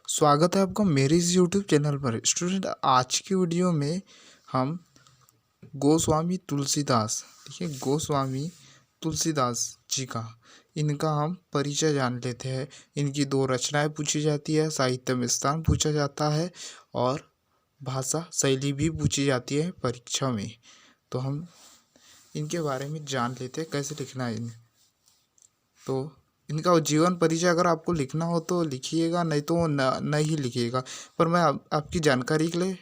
स्वागत है आपका मेरे इस यूट्यूब चैनल पर। स्टूडेंट, आज की वीडियो में हम गोस्वामी तुलसीदास, देखिए गोस्वामी तुलसीदास जी का इनका हम परिचय जान लेते हैं। इनकी दो रचनाएं पूछी जाती है, साहित्य में स्थान पूछा जाता है और भाषा शैली भी पूछी जाती है परीक्षा में। तो हम इनके बारे में जान लेते हैं कैसे लिखना है इन्हें। तो इनका जीवन परिचय अगर आपको लिखना हो तो लिखिएगा, नहीं तो नहीं लिखिएगा। पर मैं आपकी जानकारी के लिए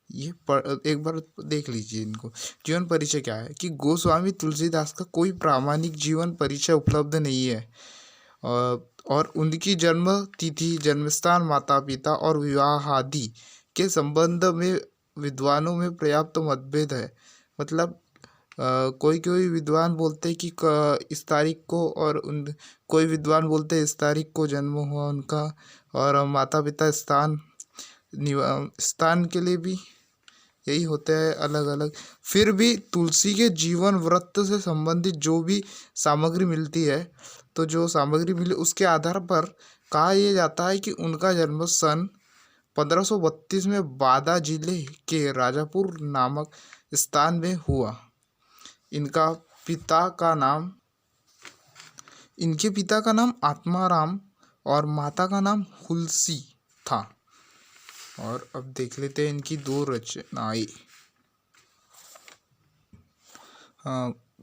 ये एक बार देख लीजिए इनको। जीवन परिचय क्या है कि गोस्वामी तुलसीदास का कोई प्रामाणिक जीवन परिचय उपलब्ध नहीं है और उनकी जन्म तिथि, जन्मस्थान, माता पिता और विवाह आदि के संबंध में विद्वानों में पर्याप्त मतभेद है। मतलब कोई कोई विद्वान बोलते हैं कि इस तारीख को, और कोई विद्वान बोलते हैं इस तारीख को जन्म हुआ उनका, और माता पिता स्थान के लिए भी यही होता है अलग अलग। फिर भी तुलसी के जीवन वृत्त से संबंधित जो भी सामग्री मिलती है, तो जो सामग्री मिली उसके आधार पर कहा यह जाता है कि उनका जन्म सन 1532 में बादा जिले के राजापुर नामक स्थान में हुआ। इनके पिता का नाम आत्माराम और माता का नाम हुलसी था। और अब देख लेते हैं इनकी दो रचनाएं।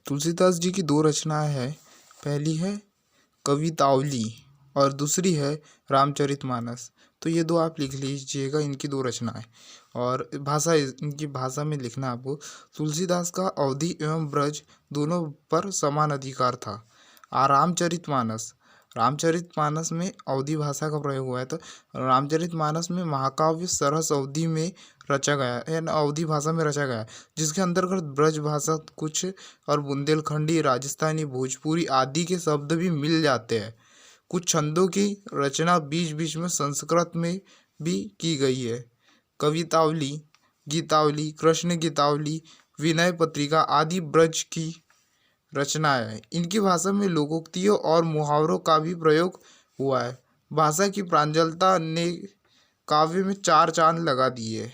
तुलसीदास जी की दो रचनाएं हैं। पहली है कवितावली और दूसरी है रामचरितमानस। तो ये दो आप लिख लीजिएगा, इनकी दो रचनाएं। और भाषा, इनकी भाषा में लिखना आपको। तुलसीदास का अवधी एवं ब्रज दोनों पर समान अधिकार था। रामचरितमानस में अवधी भाषा का प्रयोग हुआ है। तो रामचरितमानस में महाकाव्य सरस अवधी में रचा गया है, अवधी भाषा में रचा गया है, जिसके अंतर्गत ब्रज भाषा कुछ और बुंदेलखंडी, राजस्थानी, भोजपुरी आदि के शब्द भी मिल जाते हैं। कुछ छंदों की रचना बीच बीच में संस्कृत में भी की गई है। कवितावली, गीतावली, कृष्ण गीतावली, विनय पत्रिका आदि ब्रज की रचनाएं हैं। इनकी भाषा में लोकोक्तियों और मुहावरों का भी प्रयोग हुआ है। भाषा की प्रांजलता ने काव्य में चार चांद लगा दिए।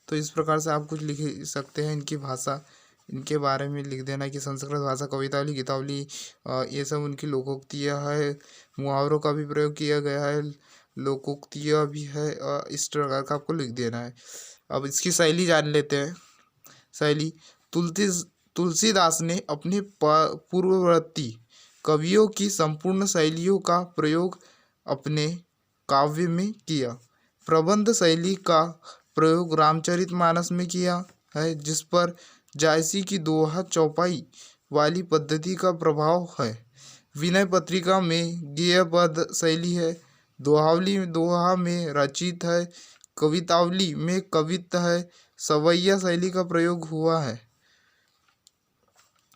तो इस प्रकार से आप कुछ लिख सकते हैं। इनकी भाषा, इनके बारे में लिख देना कि संस्कृत भाषा, कवितावली, गीतावली, ये सब उनकी लोकोक्तियाँ है। मुहावरों का भी प्रयोग किया गया है, लोकोक्तियाँ भी है, इस प्रकार का आपको लिख देना है। अब इसकी शैली जान लेते हैं। शैली, तुलसीदास ने अपने पूर्ववर्ती कवियों की संपूर्ण शैलियों का प्रयोग अपने काव्य में किया। प्रबंध शैली का प्रयोग रामचरितमानस में किया है, जिस पर जायसी की दोहा चौपाई वाली पद्धति का प्रभाव है। विनय पत्रिका में गेयपद शैली है। दोहा में रचित है। कवितावली में कवित्त है। सवैया शैली का प्रयोग हुआ है।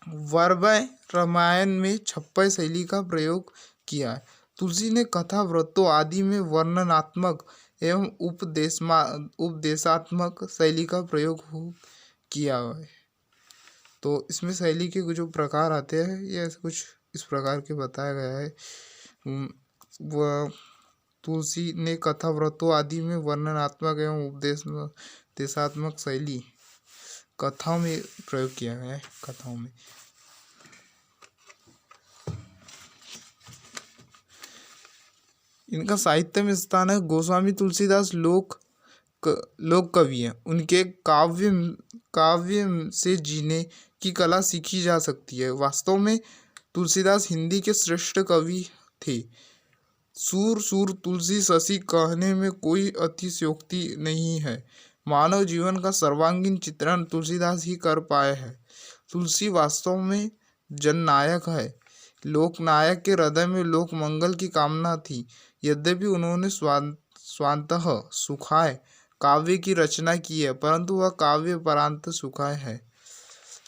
वारवाय रामायण में छप्पय शैली का प्रयोग किया है। तुलसी ने कथा, व्रतों आदि में वर्णनात्मक एवं उपदेशात्मक शैली का प्रयोग किया है। तो इसमें शैली के जो प्रकार आते हैं, ये कुछ इस प्रकार के बताया गया है। वह तुलसी ने कथा, व्रतों आदि में वर्णनात्मक एवं उपदेशात्मक शैली कथाओं में प्रयोग किया गया है। कथाओं में इनका साहित्य में स्थान है। गोस्वामी तुलसीदास लोक कवि हैं। उनके काव्य से जीने की कला सीखी जा सकती है। वास्तव में तुलसीदास हिंदी के श्रेष्ठ कवि थे। सूर तुलसी शशि कहने में कोई अतिशयोक्ति नहीं है। मानव जीवन का सर्वांगीण चित्रण तुलसीदास ही कर पाए हैं। तुलसी वास्तव में जननायक है। लोकनायक के हृदय में लोक मंगल की कामना थी। यद्यपि उन्होंने स्वांतः सुखाय काव्य की रचना की है, परंतु वह काव्य परांत सुखाय है।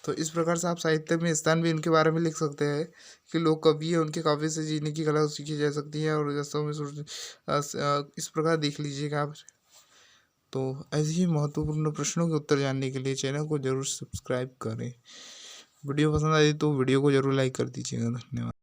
तो इस प्रकार से आप साहित्य में स्थान भी इनके बारे में लिख सकते हैं कि लोक कवि है, उनके काव्य से जीने की कला सीखी जा सकती है। और इस प्रकार देख लीजिएगा आप। तो ऐसे ही महत्वपूर्ण प्रश्नों के उत्तर जानने के लिए चैनल को जरूर सब्सक्राइब करें। वीडियो पसंद आई तो वीडियो को जरूर लाइक कर दीजिएगा। धन्यवाद।